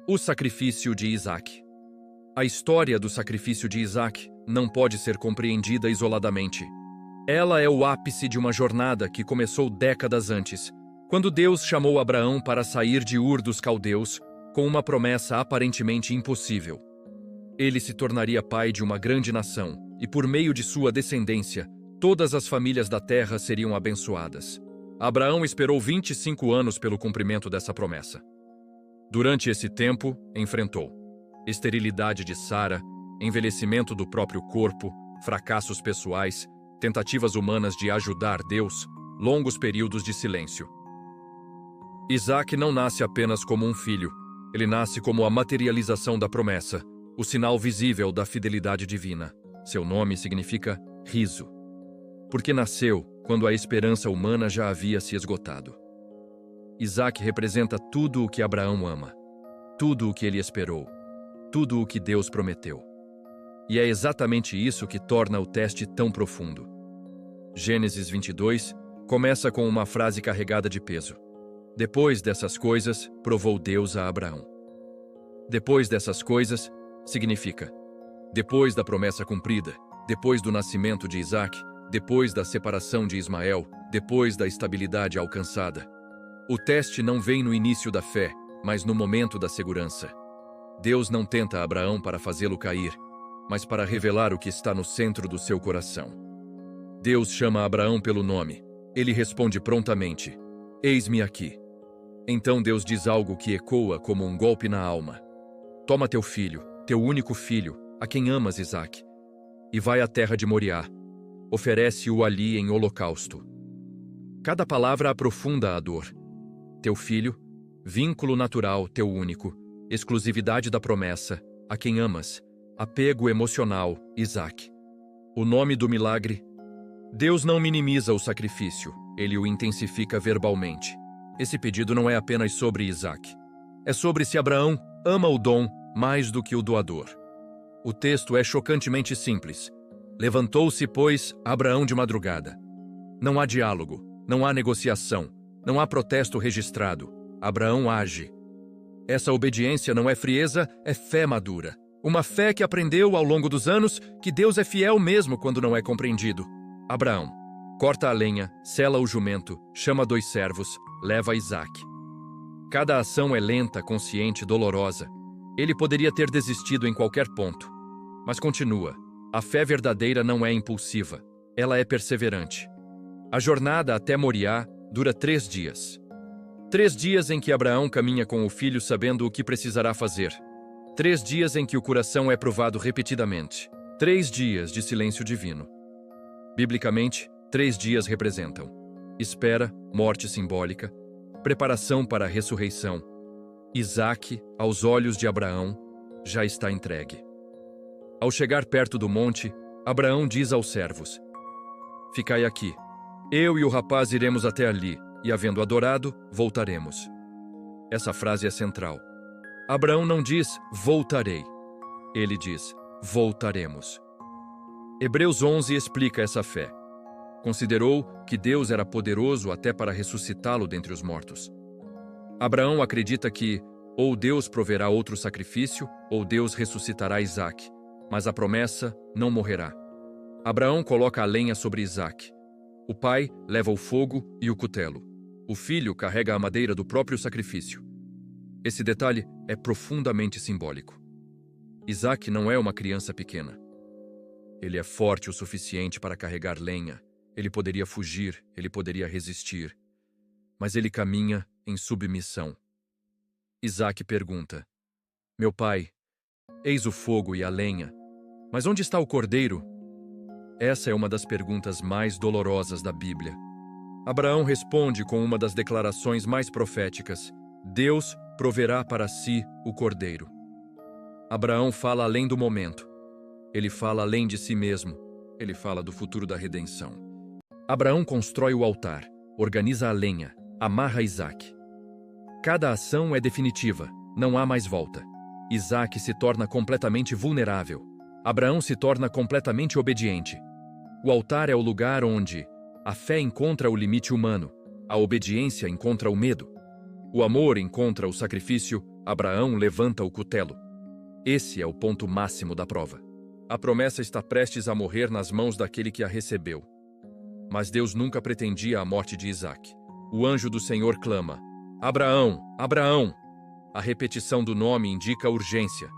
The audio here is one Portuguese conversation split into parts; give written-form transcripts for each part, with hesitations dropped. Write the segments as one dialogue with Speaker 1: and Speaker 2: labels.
Speaker 1: O sacrifício de Isaac. A história do sacrifício de Isaac não pode ser compreendida isoladamente. Ela é o ápice de uma jornada que começou décadas antes, quando Deus chamou Abraão para sair de Ur dos Caldeus com uma promessa aparentemente impossível. Ele se tornaria pai de uma grande nação e, por meio de sua descendência, todas as famílias da terra seriam abençoadas. Abraão esperou 25 anos pelo cumprimento dessa promessa. Durante esse tempo, enfrentou esterilidade de Sara, envelhecimento do próprio corpo, fracassos pessoais, tentativas humanas de ajudar Deus, longos períodos de silêncio. Isaac não nasce apenas como um filho, ele nasce como a materialização da promessa, o sinal visível da fidelidade divina. Seu nome significa riso, porque nasceu quando a esperança humana já havia se esgotado. Isaac representa tudo o que Abraão ama, tudo o que ele esperou, tudo o que Deus prometeu. E é exatamente isso que torna o teste tão profundo. Gênesis 22 começa com uma frase carregada de peso. Depois dessas coisas, provou Deus a Abraão. Depois dessas coisas significa depois da promessa cumprida, depois do nascimento de Isaac, depois da separação de Ismael, depois da estabilidade alcançada. O teste não vem no início da fé, mas no momento da segurança. Deus não tenta Abraão para fazê-lo cair, mas para revelar o que está no centro do seu coração. Deus chama Abraão pelo nome. Ele responde prontamente: "Eis-me aqui." Então Deus diz algo que ecoa como um golpe na alma. "Toma teu filho, teu único filho, a quem amas, Isaac, e vai à terra de Moriá. Oferece-o ali em holocausto." Cada palavra aprofunda a dor. Teu filho, vínculo natural, teu único, exclusividade da promessa, a quem amas, apego emocional, Isaac. O nome do milagre. Deus não minimiza o sacrifício, ele o intensifica verbalmente. Esse pedido não é apenas sobre Isaac. É sobre se Abraão ama o dom mais do que o doador. O texto é chocantemente simples. Levantou-se, pois, Abraão de madrugada. Não há diálogo, não há negociação, não há protesto registrado. Abraão age. Essa obediência não é frieza, é fé madura. Uma fé que aprendeu ao longo dos anos que Deus é fiel mesmo quando não é compreendido. Abraão corta a lenha, sela o jumento, chama 2 servos, leva Isaac. Cada ação é lenta, consciente, dolorosa. Ele poderia ter desistido em qualquer ponto, mas continua. A fé verdadeira não é impulsiva, ela é perseverante. A jornada até Moriá dura 3 dias. 3 dias em que Abraão caminha com o filho sabendo o que precisará fazer. 3 dias em que o coração é provado repetidamente. 3 dias de silêncio divino. Biblicamente, 3 dias representam espera, morte simbólica, preparação para a ressurreição. Isaac, aos olhos de Abraão, já está entregue. Ao chegar perto do monte, Abraão diz aos servos: "Ficai aqui. Eu e o rapaz iremos até ali, e havendo adorado, voltaremos." Essa frase é central. Abraão não diz "voltarei". Ele diz "voltaremos". Hebreus 11 explica essa fé. Considerou que Deus era poderoso até para ressuscitá-lo dentre os mortos. Abraão acredita que ou Deus proverá outro sacrifício, ou Deus ressuscitará Isaac, mas a promessa não morrerá. Abraão coloca a lenha sobre Isaac. O pai leva o fogo e o cutelo. O filho carrega a madeira do próprio sacrifício. Esse detalhe é profundamente simbólico. Isaac não é uma criança pequena. Ele é forte o suficiente para carregar lenha. Ele poderia fugir, ele poderia resistir. Mas ele caminha em submissão. Isaac pergunta: "Meu pai, eis o fogo e a lenha, mas onde está o cordeiro?" Essa é uma das perguntas mais dolorosas da Bíblia. Abraão responde com uma das declarações mais proféticas: Deus proverá para si o cordeiro. Abraão fala além do momento. Ele fala além de si mesmo. Ele fala do futuro da redenção. Abraão constrói o altar, organiza a lenha, amarra Isaac. Cada ação é definitiva, não há mais volta. Isaac se torna completamente vulnerável. Abraão se torna completamente obediente. O altar é o lugar onde a fé encontra o limite humano, a obediência encontra o medo, o amor encontra o sacrifício, Abraão levanta o cutelo. Esse é o ponto máximo da prova. A promessa está prestes a morrer nas mãos daquele que a recebeu. Mas Deus nunca pretendia a morte de Isaque. O anjo do Senhor clama: Abraão, Abraão! A repetição do nome indica urgência.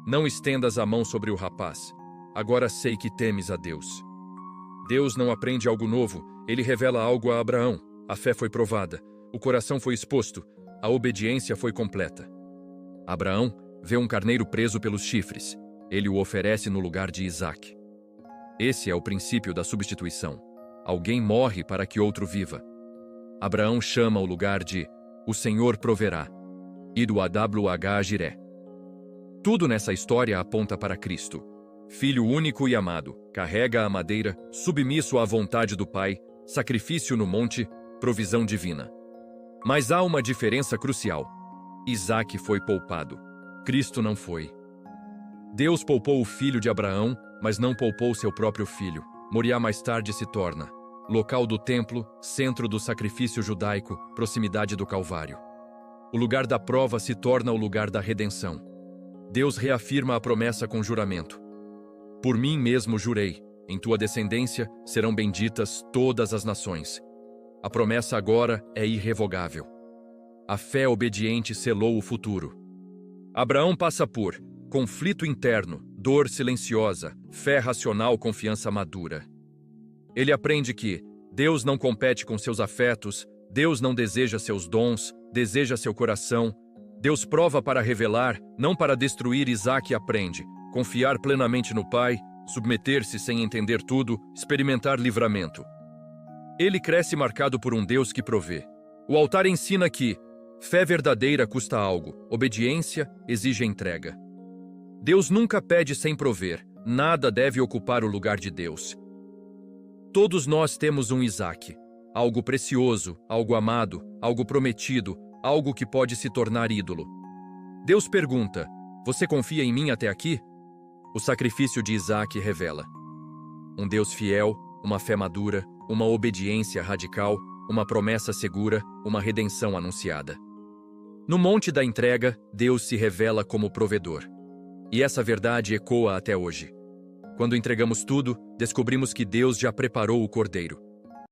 Speaker 1: Não estendas a mão sobre o rapaz. Agora sei que temes a Deus. Deus não aprende algo novo, ele revela algo a Abraão. A fé foi provada, o coração foi exposto, a obediência foi completa. Abraão vê um carneiro preso pelos chifres. Ele o oferece no lugar de Isaque. Esse é o princípio da substituição. Alguém morre para que outro viva. Abraão chama o lugar de "O Senhor proverá", e do AWH Jiré. Tudo nessa história aponta para Cristo. Filho único e amado, carrega a madeira, submisso à vontade do Pai, sacrifício no monte, provisão divina. Mas há uma diferença crucial. Isaque foi poupado. Cristo não foi. Deus poupou o filho de Abraão, mas não poupou seu próprio filho. Moriá mais tarde se torna local do templo, centro do sacrifício judaico, proximidade do Calvário. O lugar da prova se torna o lugar da redenção. Deus reafirma a promessa com juramento. Por mim mesmo jurei, em tua descendência serão benditas todas as nações. A promessa agora é irrevogável. A fé obediente selou o futuro. Abraão passa por conflito interno, dor silenciosa, fé racional, confiança madura. Ele aprende que Deus não compete com seus afetos, Deus não deseja seus dons, deseja seu coração. Deus prova para revelar, não para destruir. Isaque aprende, confiar plenamente no Pai, submeter-se sem entender tudo, experimentar livramento. Ele cresce marcado por um Deus que provê. O altar ensina que fé verdadeira custa algo, obediência exige entrega. Deus nunca pede sem prover, nada deve ocupar o lugar de Deus. Todos nós temos um Isaque, algo precioso, algo amado, algo prometido, algo que pode se tornar ídolo. Deus pergunta: você confia em mim até aqui? O sacrifício de Isaque revela um Deus fiel, uma fé madura, uma obediência radical, uma promessa segura, uma redenção anunciada. No monte da entrega, Deus se revela como provedor. E essa verdade ecoa até hoje. Quando entregamos tudo, descobrimos que Deus já preparou o cordeiro.